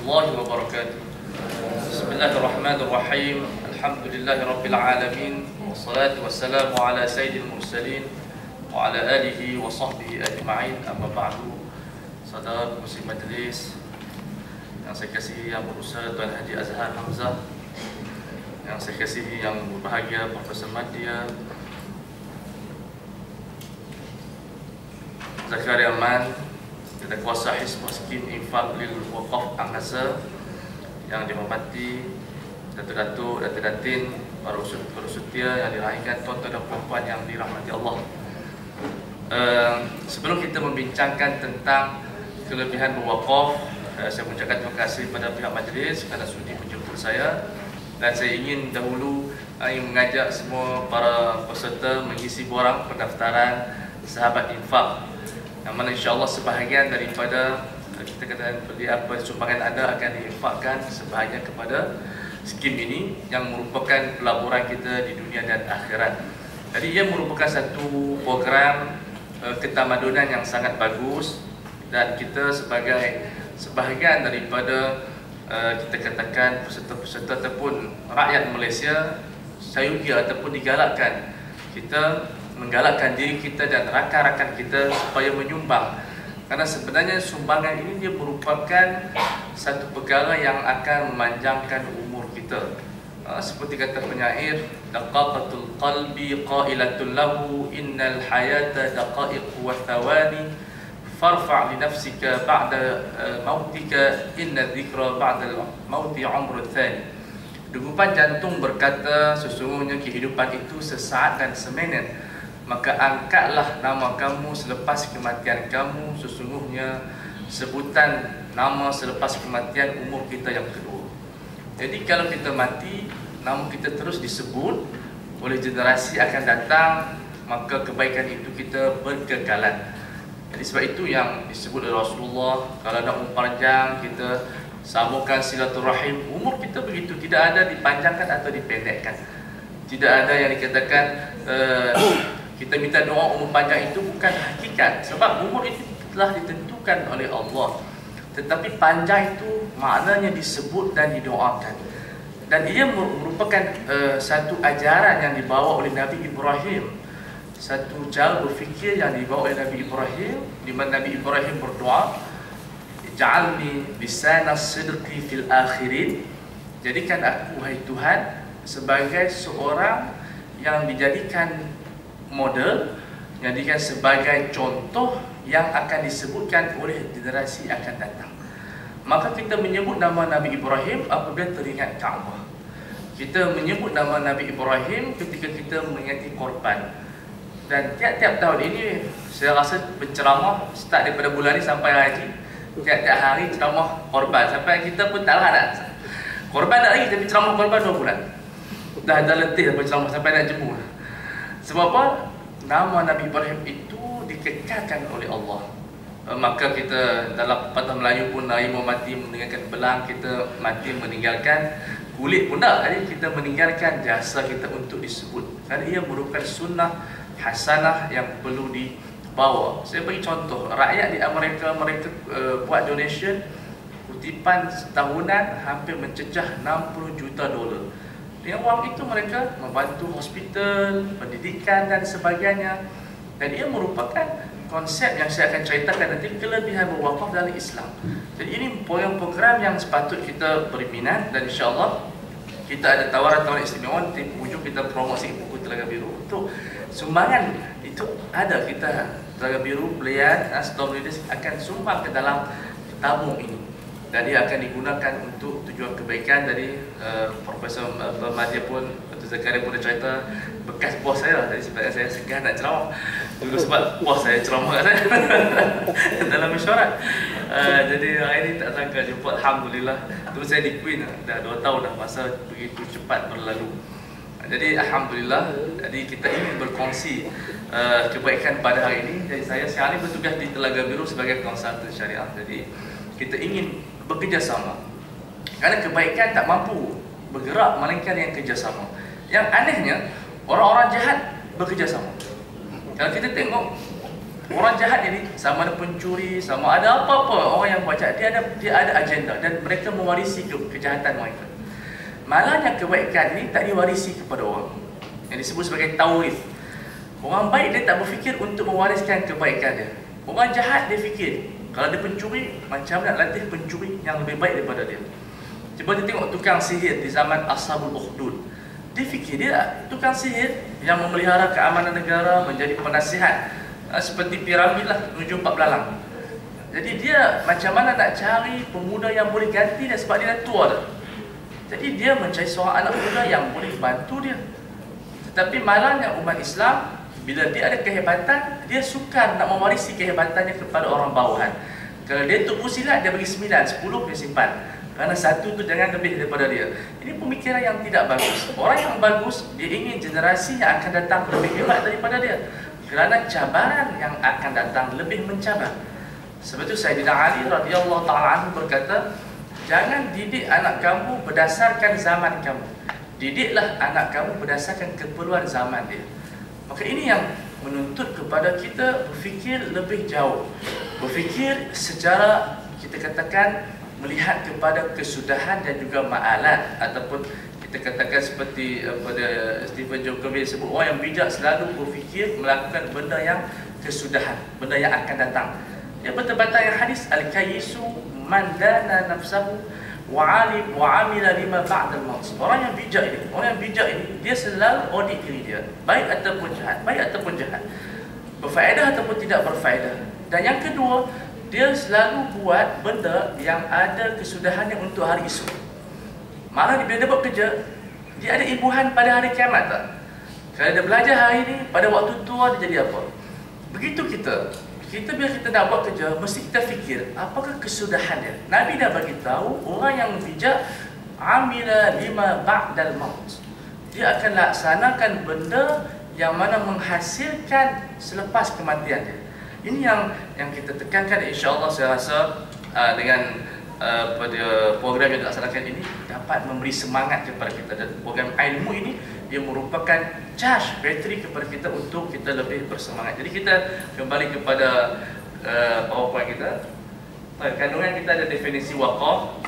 warahmatullahi wabarakatuh. Bismillahirrahmanirrahim. Alhamdulillahirabbil alamin. Wassalatu wassalamu ala sayyidil mursalin wa ala alihi wa sahbihi ajma'in. Amma ba'du. Saudara muslim majlis yang saya kasihi, yang berusaha Tuan Haji Azhar Hamzah, yang saya kasihi, yang berbahagia Profesor Madya, Zakaria Man, Tata Kuasa Hizbah Skim Infak Lil Waqaf Angkasa, yang dihormati Datuk-Datuk, Datin-Datin, para usutia yang dirahimkan tuan-tuan dan puan-puan yang dirahmati Allah. Sebelum kita membincangkan tentang kelebihan berwakaf, saya mengucapkan terima kasih kepada pihak majlis kerana sudi menjemput saya, dan saya ingin dahulu mengajak semua para peserta mengisi borang pendaftaran sahabat infak, yang mana insyaAllah sebahagian daripada kita katakan sumbangan anda akan diinfakkan sebahagian kepada skim ini yang merupakan pelaburan kita di dunia dan akhirat. Jadi ia merupakan satu program ketamadunan yang sangat bagus, dan kita sebagai sebahagian daripada kita katakan peserta-peserta ataupun rakyat Malaysia sayugia ataupun digalakkan kita menggalakkan diri kita dan rakan-rakan kita supaya menyumbang, karena sebenarnya sumbangan ini dia merupakan satu perkara yang akan memanjangkan umur kita. Seperti kata penyair, daqaqatul qalbi qailatul lahu innal hayata daqa'iq wa thawani farfa' li nafsika ba'da mautika inna dhikra ba'da mauti umrun thani. Degupan jantung berkata, sesungguhnya kehidupan itu sesaat dan seminit, maka angkatlah nama kamu selepas kematian kamu, sesungguhnya sebutan nama selepas kematian umur kita yang kedua. Jadi kalau kita mati, nama kita terus disebut oleh generasi akan datang, maka kebaikan itu kita berkekalan. Jadi sebab itu yang disebut oleh Rasulullah, kalau nak umur panjang kita sambungkan silaturahim. Umur kita begitu, tidak ada dipanjangkan atau dipendekkan. Tidak ada yang dikatakan kita minta doa umur panjang, itu bukan hakikat, sebab umur itu telah ditentukan oleh Allah. Tetapi panjang itu maknanya disebut dan didoakan, dan ia merupakan satu ajaran yang dibawa oleh Nabi Ibrahim, satu cara berfikir yang dibawa oleh Nabi Ibrahim, di mana Nabi Ibrahim berdoa, Ja'alni lisana sidqi fil akhirin, jadikan aku, wahai Tuhan, sebagai seorang yang dijadikan model, jadikan sebagai contoh yang akan disebutkan oleh generasi akan datang. Maka kita menyebut nama Nabi Ibrahim apabila teringat Kaabah. Kita menyebut nama Nabi Ibrahim ketika kita mengingati korban. Dan tiap-tiap tahun ini saya rasa berceramah, start daripada bulan ni sampai haji, tiap-tiap hari ceramah korban, sampai kita pun tak nak korban nak lagi, tapi ceramah korban 2 bulan. Dah letih berceramah sampai nak jemu. Sebab apa? Nama Nabi Ibrahim itu dikekalkan oleh Allah. Maka kita dalam pepatah Melayu pun, harimau mati meninggalkan belang, kita mati meninggalkan kulit pun tak. Jadi kita meninggalkan jasa kita untuk disebut, kerana ia merupakan sunnah hasanah yang perlu dibawa. Saya bagi contoh, rakyat di Amerika, mereka buat donation kutipan setahunan hampir mencecah $60 juta. Dengan wang itu mereka membantu hospital, pendidikan dan sebagainya. Dan ia merupakan konsep yang saya akan ceritakan nanti, kelebihan berwakaf dalam Islam. Jadi ini program yang sepatut kita berminat, dan insyaAllah kita ada tawaran-tawaran istimewa. Nanti penghujung kita promosi buku Telaga Biru untuk sumbangan. Itu ada, kita Telaga Biru, Belian, Storm Leaders akan sumbang ke dalam tabung ini, dan dia akan digunakan untuk tujuan kebaikan. Dari Profesor Madya pun, Dr. Zakaria pun dah cerita, bekas bos saya lah. Jadi sebenarnya saya segan nak ceramah dulu sebab bos saya ceramah kat saya dalam mesyuarat. Jadi hari ni tak sangka jumpa, Alhamdulillah. Dulu saya di Queen dah 2 tahun dah, masa begitu cepat berlalu. Jadi Alhamdulillah. Jadi kita ingin berkongsi kebaikan pada hari ini. Jadi saya sekarang ni bertugas di Telaga Biru sebagai konsultan syariah. Jadi kita ingin bekerjasama, kerana kebaikan tak mampu bergerak melainkan yang kerjasama. Yang anehnya, orang-orang jahat bekerjasama. Kalau kita tengok Orang jahat ini, sama ada pencuri, sama ada apa-apa, orang yang buat jahat, dia ada agenda dan mereka mewarisi kejahatan mereka. Malahnya kebaikan ini tak diwarisi kepada orang, yang disebut sebagai taurith. Orang baik dia tak berfikir untuk mewariskan kebaikan dia. Orang jahat dia fikir, kalau dia pencuri, macam nak latih pencuri yang lebih baik daripada dia. Cuba dia tengok tukang sihir di zaman Ashabul Ukhdud. Dia fikir dia tukang sihir yang memelihara keamanan negara, menjadi penasihat seperti piramid lah, menuju 4 belalang. Jadi dia macam mana nak cari pemuda yang boleh ganti dia sebab dia dah tua dah. Jadi dia mencari seorang anak muda yang boleh bantu dia. Tetapi malahnya umat Islam, bila dia ada kehebatan, dia sukar nak mewarisi kehebatannya kepada orang bawahan. Kalau dia tupu silat, dia bagi 9, 10 dia simpan. Kerana satu tu jangan lebih daripada dia. Ini pemikiran yang tidak bagus. Orang yang bagus, dia ingin generasi yang akan datang lebih hebat daripada dia. Kerana cabaran yang akan datang lebih mencabar. Sebab itu Sayyidina Ali radhiyallahu ta'ala anhu berkata, jangan didik anak kamu berdasarkan zaman kamu. Didiklah anak kamu berdasarkan keperluan zaman dia. Maka ini yang menuntut kepada kita berfikir lebih jauh. Berfikir secara, kita katakan, melihat kepada kesudahan dan juga ma'alat, ataupun kita katakan seperti pada Stephen Jokowi sebut, orang yang bijak selalu berfikir melakukan benda yang kesudahan, benda yang akan datang. Dia bertepatan yang hadis al-kayyisu man dana nafsahu wa alim wa amila lima ba'dal maut. Orang yang bijak ini dia selalu audit diri dia, baik ataupun jahat, berfaedah ataupun tidak berfaedah. Dan yang kedua, dia selalu buat benda yang ada kesudahannya untuk hari esok. Malah bila dia buat kerja, dia ada imbuhan pada hari kiamat tak? Kalau dia belajar hari ini, pada waktu tua dia jadi apa? Begitu kita bila kita nak buat kerja, mesti kita fikir, apakah kesudahannya? Nabi dah bagi tahu, orang yang bijak, amila lima ba'dal maut. Dia akan laksanakan benda yang mana menghasilkan selepas kematian dia. Ini yang kita tekankan, insya-Allah saya rasa dengan pada program yang dilaksanakan ini dapat memberi semangat kepada kita, dan program ilmu ini dia merupakan charge bateri kepada kita untuk kita lebih bersemangat. Jadi kita kembali kepada PowerPoint kita. Kandungan kita ada definisi wakaf,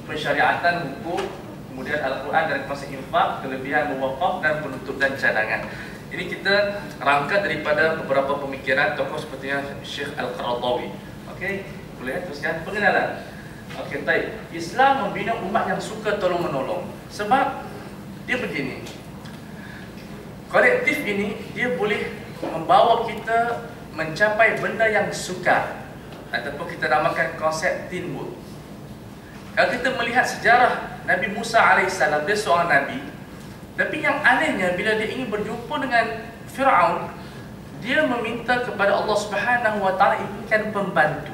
pensyariatan hukum, kemudian Al-Quran dan konsep infak, kelebihan mewakaf dan penutup dan cadangan. Ini kita rangka daripada beberapa pemikiran tokoh seperti Syekh Al-Qaradawi. Okey, boleh teruskan pengenalan. Okey, baik. Islam membina umat yang suka tolong-menolong. Sebab dia begini. Kolektif ini dia boleh membawa kita mencapai benda yang sukar, ataupun kita namakan konsep teamwork. Kalau kita melihat sejarah Nabi Musa alaihissalam, dia seorang nabi. Tapi yang anehnya, bila dia ingin berjumpa dengan Fir'aun, dia meminta kepada Allah Subhanahu wa ta'ala, inginkan pembantu.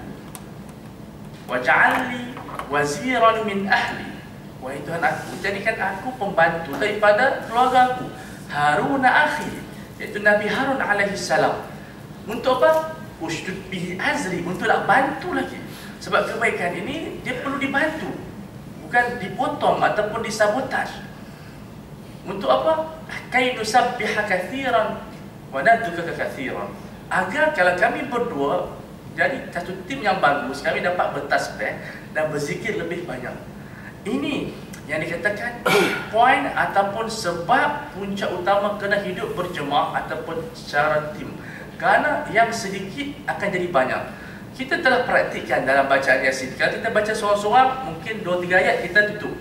Waj'alni waziran min ahli. Wahai Tuhan aku, jadikan aku pembantu daripada keluarga aku. Harun akhi, iaitu Nabi Harun alaihi salam. Untuk apa? Ushdud bihi azri, untuk nak bantu lagi. Sebab kebaikan ini dia perlu dibantu, bukan dipotong ataupun disabotaj. Untuk apa? Kay nusabbiha katsiran wa nadhkuruka katsiran. Agar kalau kami berdua jadi satu tim yang bagus, kami dapat bertasbih dan berzikir lebih banyak. Ini yang dikatakan poin ataupun sebab puncak utama kena hidup berjemaah ataupun secara tim. Kerana yang sedikit akan jadi banyak. Kita telah praktikkan dalam bacaan Yasin. Kalau kita baca seorang-seorang, mungkin 2-3 ayat kita tutup.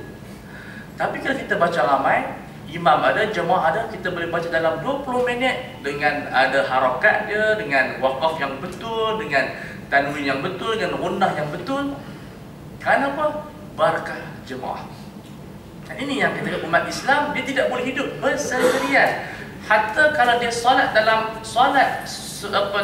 Tapi kalau kita baca ramai, imam ada, jemaah ada, kita boleh baca dalam 20 minit dengan ada harakat dia, dengan wakaf yang betul, dengan tanwin yang betul, dengan gunnah yang betul. Kenapa? Barakah jemaah. Dan ini yang kita kata, umat Islam dia tidak boleh hidup bersendirian. Hatta kalau dia solat dalam solat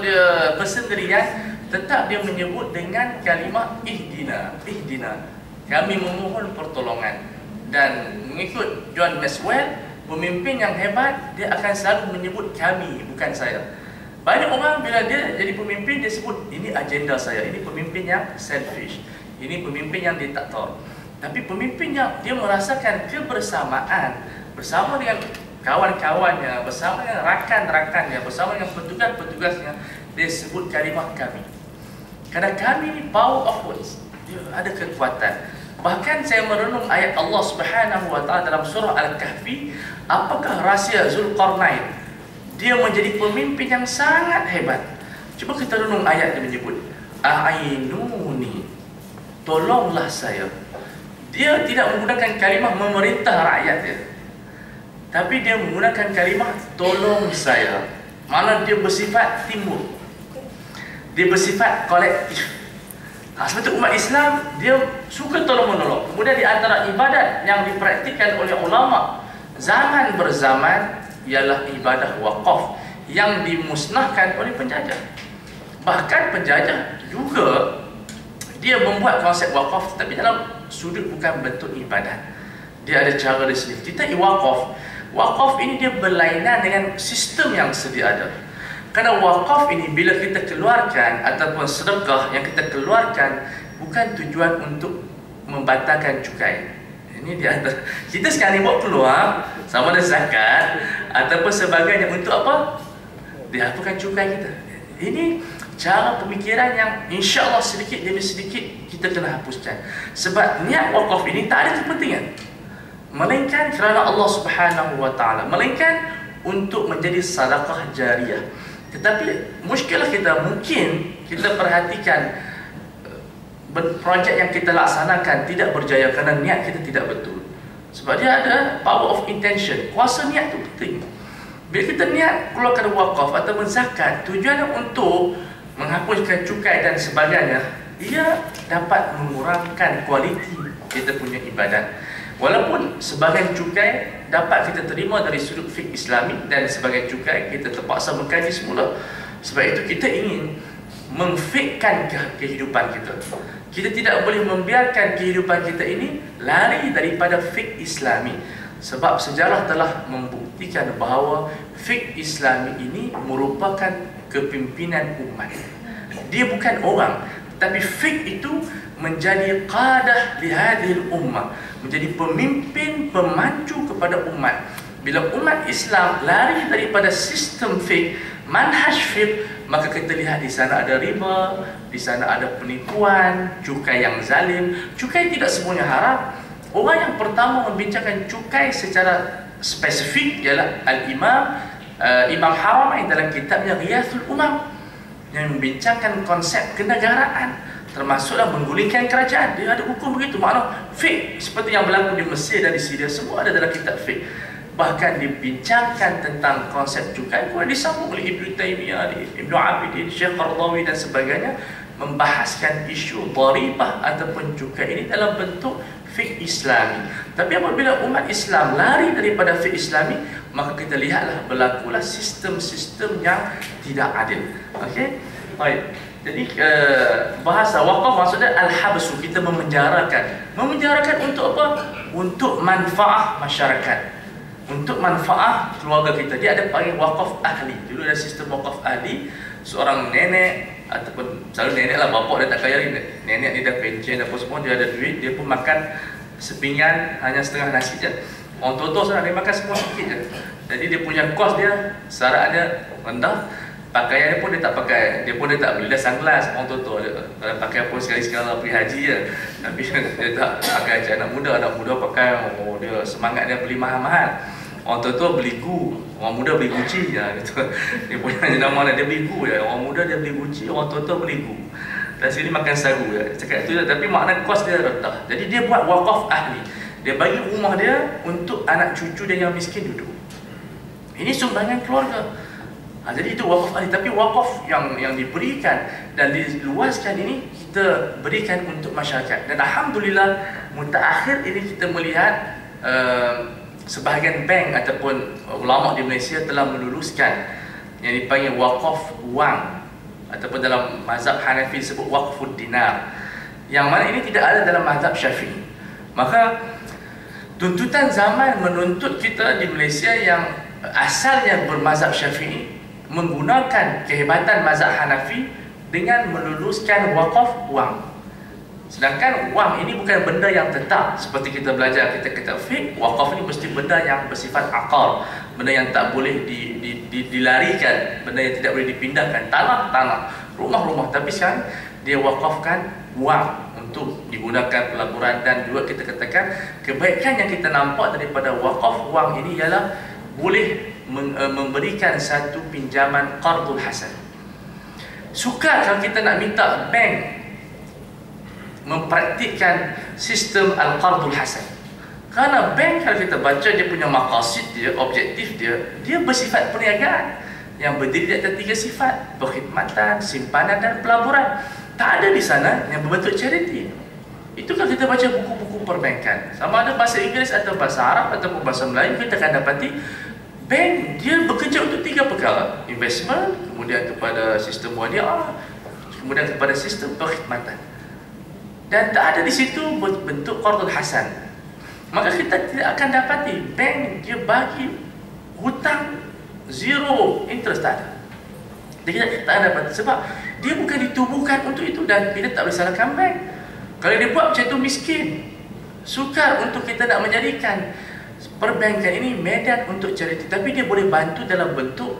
dia bersendirian, tetap dia menyebut dengan kalimah ihdina, ihdina. Kami memohon pertolongan. Dan mengikut John Maxwell, pemimpin yang hebat dia akan selalu menyebut kami, bukan saya. Banyak orang bila dia jadi pemimpin, dia sebut ini agenda saya, ini pemimpin yang selfish, ini pemimpin yang diktator. Tapi pemimpin yang dia merasakan kebersamaan bersama dengan kawan-kawannya, bersama dengan rakan-rakannya, bersama dengan petugas-petugasnya, dia sebut kalimah kami. Kerana kami ni power of words, dia ada kekuatan. Bahkan saya merenung ayat Allah Subhanahu wa taala dalam surah Al-Kahfi, apakah rahsia Zulkarnain? Dia menjadi pemimpin yang sangat hebat. Cuba kita renung ayat dia menyebut, A'inuni, tolonglah saya. Dia tidak menggunakan kalimah memerintah rakyat dia, tapi dia menggunakan kalimah tolong saya. Mana dia bersifat timbul, dia bersifat kolektif. Sebab itu umat Islam dia suka tolong-menolong. Kemudian di antara ibadat yang dipraktikkan oleh ulama zaman berzaman ialah ibadah wakaf yang dimusnahkan oleh penjajah. Bahkan penjajah juga dia membuat konsep wakaf, tapi dalam sudut bukan bentuk ibadat. Dia ada cara dia sendiri. Kita wakaf. Wakaf ini dia berlainan dengan sistem yang sedia ada. Kerana wakaf ini bila kita keluarkan ataupun sedekah yang kita keluarkan bukan tujuan untuk membatalkan cukai. Ini dia antara kita sekarang ni buat keluar sama ada zakat ataupun sebagainya untuk apa? Dihapuskan cukai kita. Ini cara pemikiran yang insya-Allah sedikit demi sedikit kita kena hapuskan. Sebab niat wakaf ini tak ada kepentingan, melainkan kerana Allah Subhanahu wa taala, melainkan untuk menjadi sedekah jariah. Tetapi muskilah kita, mungkin kita perhatikan projek yang kita laksanakan tidak berjaya kerana niat kita tidak betul. Sebab dia ada power of intention. Kuasa niat itu penting. Bila kita niat keluarkan wakaf atau zakat, tujuannya untuk menghapuskan cukai dan sebagainya, ia dapat mengurangkan kualiti kita punya ibadat. Walaupun sebahagian cukai dapat kita terima dari sudut fiqh Islami dan sebahagian cukai kita terpaksa mengkaji semula. Sebab itu kita ingin memfikkan kehidupan kita. Kita tidak boleh membiarkan kehidupan kita ini lari daripada fiqh Islami. Sebab sejarah telah membuktikan bahawa fiqh Islami ini merupakan kepimpinan umat. Dia bukan orang, tapi fiqh itu menjadi qadah li hadhil ummah, menjadi pemimpin pemancu kepada umat. Bila umat Islam lari daripada sistem fiqh, manhaj fiqh, maka kita lihat di sana ada riba, di sana ada penipuan, cukai yang zalim. Cukai tidak semuanya haram. Orang yang pertama membincangkan cukai secara spesifik ialah Imam Haramain dalam kitabnya Ghiyathul Umam, yang membincangkan konsep kenegaraan, termasuklah menggulingkan kerajaan. Dia ada hukum begitu. Makna fiqh seperti yang berlaku di Mesir dan di Syria, semua ada dalam kitab fiqh. Bahkan dibincangkan tentang konsep cukai, kemudian disambung oleh Ibn Taymiyah, Ibn Abidin, Syekh Qaradawi dan sebagainya, membahaskan isu dharibah ataupun cukai ini dalam bentuk fiqh Islami. Tapi apabila umat Islam lari daripada fiqh Islami, maka kita lihatlah berlakulah sistem-sistem yang tidak adil. Okey? Baik. Jadi bahasa wakaf maksudnya al-habsu, kita memenjarakan. Memenjarakan untuk apa? Untuk manfaat masyarakat, untuk manfaat keluarga kita. Dia ada panggil wakaf ahli. Dulu ada sistem wakaf ahli. Seorang nenek ataupun selalu nenek lah, bapak dia tak kaya ni. Nenek dia dah pension apa semua, dia ada duit, dia pun makan sepinggan hanya setengah nasi je. Orang tua-tua sana dia makan semua sikit je. Jadi dia punya kos dia, syarat dia rendah. Pakaian dia pun dia tak pakai, dia pun dia tak beli dah sunglass. Orang tua-tua dia kalau pakai pun sekali-sekala pergi haji je. Tapi dia tak pakai macam anak muda pakai, oh dia semangat dia beli mahal-mahal. Orang tua-tua beli gu, orang muda beli Gucci je gitu. Dia punya jenama dia beli gu je. Orang muda dia beli Gucci, orang tua-tua beli gu. Dan sini makan sagu je. Cakap itu je, tapi makna kos dia rendah. Jadi dia buat wakaf ahli. Dia bagi rumah dia untuk anak cucu dia yang miskin duduk. Ini sumbangan keluarga. Jadi itu wakaf ahli. Tapi wakaf yang diberikan dan diluaskan ini kita berikan untuk masyarakat. Dan alhamdulillah mutaakhir ini kita melihat sebahagian bank ataupun ulama di Malaysia telah meluluskan yang dipanggil wakaf wang, ataupun dalam mazhab Hanafi disebut waqfud dinar, yang mana ini tidak ada dalam mazhab Syafi'i. Maka tuntutan zaman menuntut kita di Malaysia yang asalnya bermazhab Syafi'i menggunakan kehebatan mazhab Hanafi dengan meluluskan wakaf wang. Sedangkan wang ini bukan benda yang tetap seperti kita belajar kita fiqh. Wakaf ini mesti benda yang bersifat aqar, benda yang tak boleh dilarikan, benda yang tidak boleh dipindahkan, tanah, rumah-rumah. Tapi sekarang dia wakafkan wang untuk digunakan pelaburan. Dan juga kita katakan kebaikan yang kita nampak daripada wakaf wang ini ialah boleh memberikan satu pinjaman qardul hasan. Sukar kalau kita nak minta bank mempraktikkan sistem al-qardul hasan. Kerana bank kalau kita baca dia punya maqasid dia, objektif dia bersifat perniagaan yang berdiri di atas 3 sifat: perkhidmatan, simpanan dan pelaburan. Tak ada di sana yang berbentuk charity. Itu kalau kita baca buku-buku perbankan, sama ada bahasa Inggeris atau bahasa Arab ataupun bahasa Melayu, kita akan dapati bank dia bekerja untuk 3 perkara: investment, kemudian kepada sistem wadiah, kemudian kepada sistem perkhidmatan. Dan tak ada di situ bentuk qardul hasan. Maka kita tidak akan dapati bank dia bagi hutang zero interest, tak ada. Kita tak akan dapati sebab dia bukan ditubuhkan untuk itu. Dan kita tak boleh salahkan bank. Kalau dia buat macam itu, miskin. Sukar untuk kita nak menjadikan perbankan ini medan untuk charity. Tapi dia boleh bantu dalam bentuk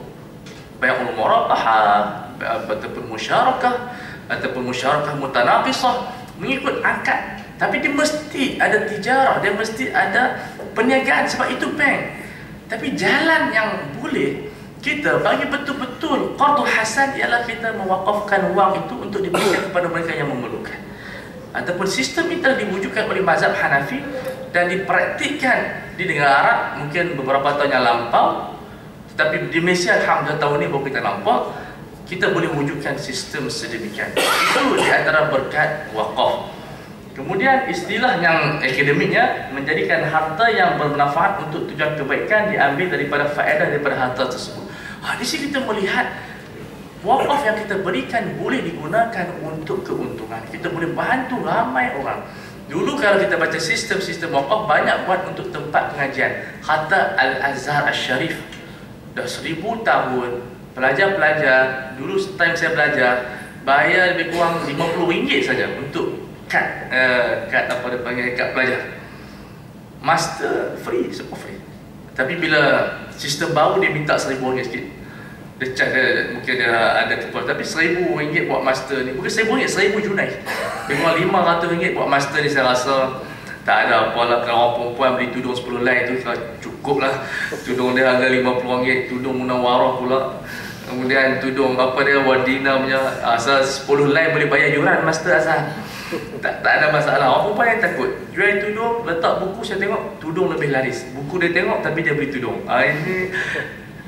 bai'ul murabahah ataupun musyarakah ataupun musyarakah mutanaqisah, mengikut angkat. Tapi dia mesti ada tijarah, dia mesti ada perniagaan, sebab itu bank. Tapi jalan yang boleh kita bagi betul-betul qardul hasan ialah kita mewakafkan wang itu untuk diberikan kepada mereka yang memerlukan. Ataupun sistem ini telah diwujudkan oleh mazhab Hanafi dan dipraktikkan di negara Arab mungkin beberapa tahun yang lampau. Tetapi di Malaysia alhamdulillah tahun ini baru kita nampak kita boleh wujudkan sistem sedemikian. Itu di antara berkat wakaf. Kemudian istilah yang akademiknya menjadikan harta yang bermanfaat untuk tujuan kebaikan diambil daripada faedah daripada harta tersebut. Di sini kita melihat wakaf yang kita berikan boleh digunakan untuk keuntungan. Kita boleh bantu ramai orang. Dulu kalau kita baca sistem-sistem wakaf banyak buat untuk tempat pengajian. Hatta Al-Azhar Al-Sharif dah 1000 tahun. Pelajar-pelajar dulu time saya belajar bayar lebih kurang RM50 saja untuk kad apa dia panggil, kad pelajar. Master free, semua free. Tapi bila sistem baru dia minta RM1000 sikit. Dia charge dia, mungkin dia ada kepuas. Tapi RM1000 buat master ni, bukan RM1000, RM1000 Junai. Memang RM500 buat master ni saya rasa tak ada apalah. Kalau orang perempuan beli tudung 10 helai tu cukup lah. Tudung dia harga RM50, tudung Munawarah pula. Kemudian tudung apa dia, Wardina punya, asal 10 helai boleh bayar yuran master asal. Tak ada masalah. Orang perempuan yang takut jual tudung, letak buku, saya tengok tudung lebih laris. Buku dia tengok tapi dia beli tudung. Ini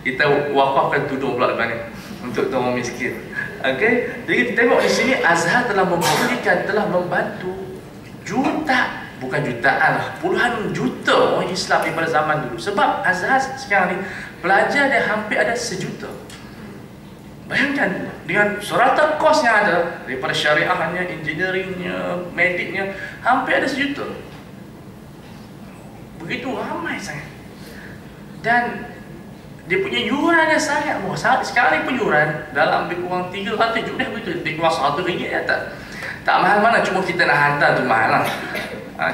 kita wakafkan tudung pula depan ni untuk orang miskin. Okey, jadi kita tengok di sini Azhar telah memberikan, telah membantu juta, bukan jutaan lah, puluhan juta orang Islam pada zaman dulu. Sebab Azhar sekarang ni pelajar dia hampir ada 1 juta. Bayangkan dengan serata kos yang ada daripada syariahnya, engineeringnya, mediknya, hampir ada 1 juta. Begitu ramai sangat. Dan dia punya yurannya sangat murah. Sekarang ni pun yuran dalam lebih kurang 300 juta begitu. Lebih kurang RM100 ya, tak mahal mana. Cuma kita nak hantar tu mahal lah.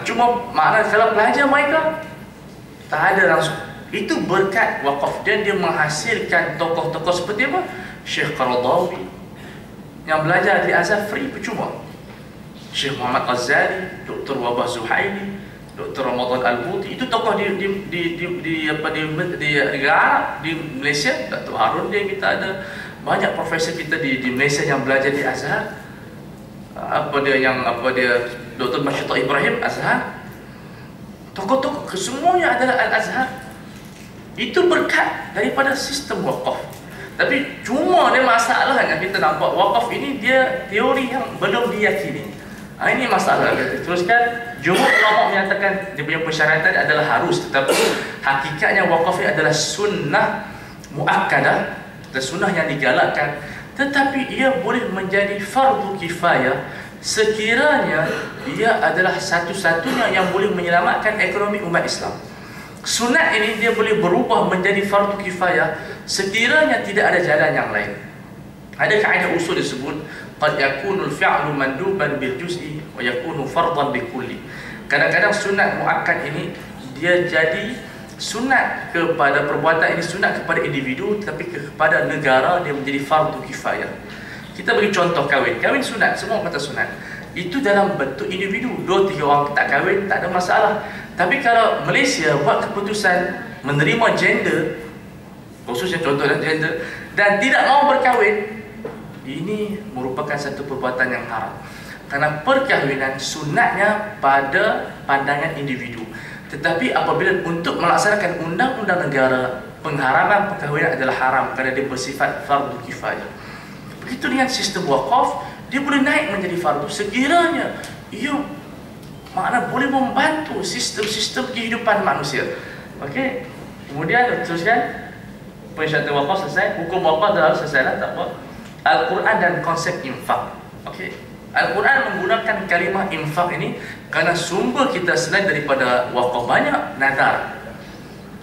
Cuma makna kalau pelajar mereka tak ada langsung. Itu berkat wakaf. Dan dia menghasilkan tokoh-tokoh seperti apa? Syekh Qaradawi yang belajar di Azhar free percuma. Syekh Muhammad Ghazali, Dr. Wabah Zuhaili, Dr. Ramadan Al-Buti, itu tokoh di negara Arab, di Malaysia. Dr. Harun dia kita ada banyak profesor kita di Malaysia yang belajar di Azhar. Dr. Masyidah Ibrahim Azhar. Tokoh-tokoh semuanya adalah Al-Azhar. Itu berkat daripada sistem wakaf. Tapi cuma dia masalah yang kita nampak wakaf ini dia teori yang belum diyakini. Ini masalah. Teruskan, jumhur ulama menyatakan dia punya persyaratan adalah harus, tetapi hakikatnya wakaf ini adalah sunnah muakkadah, sunnah yang digalakkan, tetapi ia boleh menjadi fardu kifayah sekiranya ia adalah satu-satunya yang boleh menyelamatkan ekonomi umat Islam. Sunat ini dia boleh berubah menjadi fardu kifayah sekiranya tidak ada jalan yang lain. Ada kaedah usul disebut qad yakunul fi'lu manduban bil juz'i wa yakunu fardan bil kulli. Kadang-kadang sunat muakkad ini dia jadi sunat kepada perbuatan ini sunat kepada individu, tapi kepada negara dia menjadi fardu kifayah. Kita bagi contoh kahwin sunat, semua kata sunat. Itu dalam bentuk individu, 2-3 orang tak kahwin tak ada masalah. Tapi kalau Malaysia buat keputusan menerima gender, khususnya contohnya gender, dan tidak mau berkahwin, ini merupakan satu perbuatan yang haram. Karena perkahwinan sunatnya pada pandangan individu. Tetapi apabila untuk melaksanakan undang-undang negara, pengharaman perkahwinan adalah haram kerana dia bersifat fardu kifayah. Begitu dengan sistem wakaf, dia boleh naik menjadi fardu sekiranya ia makna boleh membantu sistem-sistem kehidupan manusia. Okey. Kemudian teruskan persyaratan wakaf selesai, hukum wakaf dah selesai lah, tak apa. Al-Quran dan konsep infak. Okey. Al-Quran menggunakan kalimah infak ini kerana sumber kita selain daripada wakaf banyak nazar.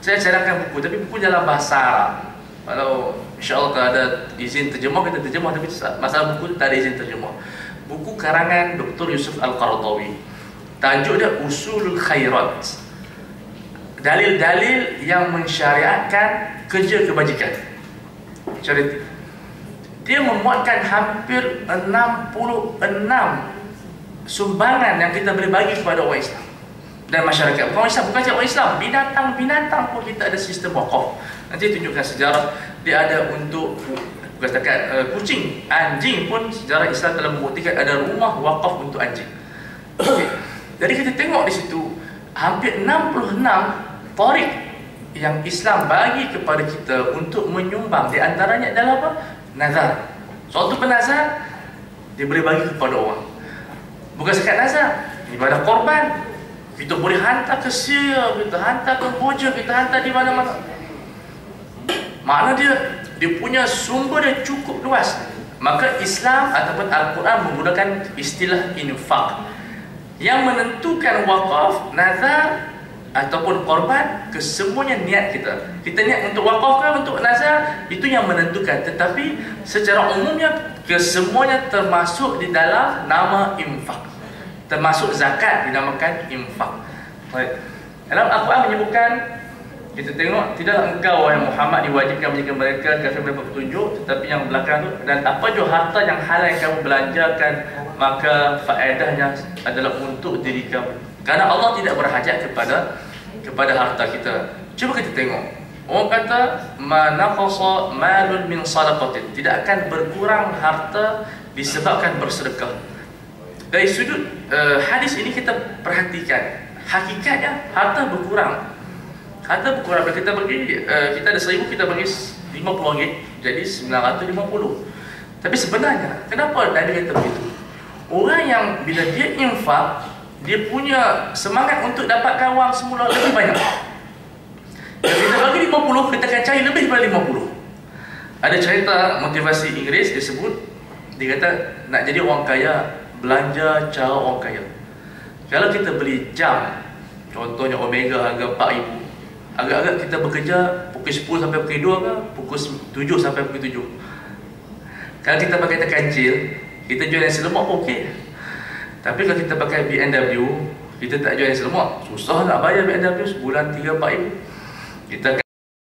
Saya cadangkan buku, tapi buku dalam bahasa Arab. Kalau insya-Allah kalau ada izin terjemah kita terjemah, tapi masalah buku tak ada izin terjemah. Buku karangan Dr. Yusuf Al-Qaradawi. Tajuk dia Usulul Khairat. Dalil-dalil yang mensyariatkan kerja kebajikan. Charity. Dia memuatkan hampir 66 sumbangan yang kita boleh bagi kepada orang Islam dan masyarakat. Bukan Islam, bukan sahaja orang Islam, binatang-binatang pun kita ada sistem wakaf. Nanti tunjukkan sejarah. Dia ada untuk bukan setakat kucing, anjing pun sejarah Islam telah membuktikan ada rumah wakaf untuk anjing. Okay. Jadi kita tengok di situ hampir 66 tarik yang Islam bagi kepada kita untuk menyumbang. Di antaranya adalah apa? Nazar. Suatu penazar dia boleh bagi kepada orang. Bukan sekat nazar, ibadah korban. Kita boleh hantar ke Syria, kita hantar ke Boja, kita hantar di mana-mana. Makna dia punya sumber dia cukup luas. Maka Islam ataupun Al-Quran menggunakan istilah infak yang menentukan wakaf, nazar ataupun korban, kesemuanya niat kita. Kita niat untuk wakaf ke untuk nazar, itu yang menentukan. Tetapi secara umumnya kesemuanya termasuk di dalam nama infak. Termasuk zakat dinamakan infak. Baik. Dalam Al-Quran menyebutkan, kita tengok, tidaklah engkau wahai Muhammad diwajibkan menjaga mereka kafir mendapat petunjuk, tetapi yang belakang tu, dan apa jua harta yang halal yang kamu belanjakan, maka faedahnya adalah untuk diri kamu. Karena Allah tidak berhajat kepada harta kita. Cuba kita tengok. Orang kata manaqasa malun min sadaqatin, tidak akan berkurang harta disebabkan bersedekah. Dari sudut hadis ini kita perhatikan, hakikatnya harta berkurang. Harta berkurang. Bila kita bagi, kita ada 1000, kita bagi RM50, jadi 950. Tapi sebenarnya kenapa Nabi kata begitu? Orang yang bila dia infak, dia punya semangat untuk dapatkan wang semula lebih banyak. Kalau kita bagi 50, kita akan cari lebih daripada 50. Ada cerita motivasi Inggeris, dia sebut, dia kata nak jadi orang kaya, belanja cara orang kaya. Kalau kita beli jam, contohnya Omega harga 4,000, agak-agak kita bekerja pukul 10 sampai pukul 2 ke, pukul 7 sampai pukul 7. Kalau kita pakai kancil, kita jual nasi lemak pun okey. Tapi kalau kita pakai BMW, kita tak jual nasi lemak, susah nak bayar BMW sebulan 3-4 ribu. Kita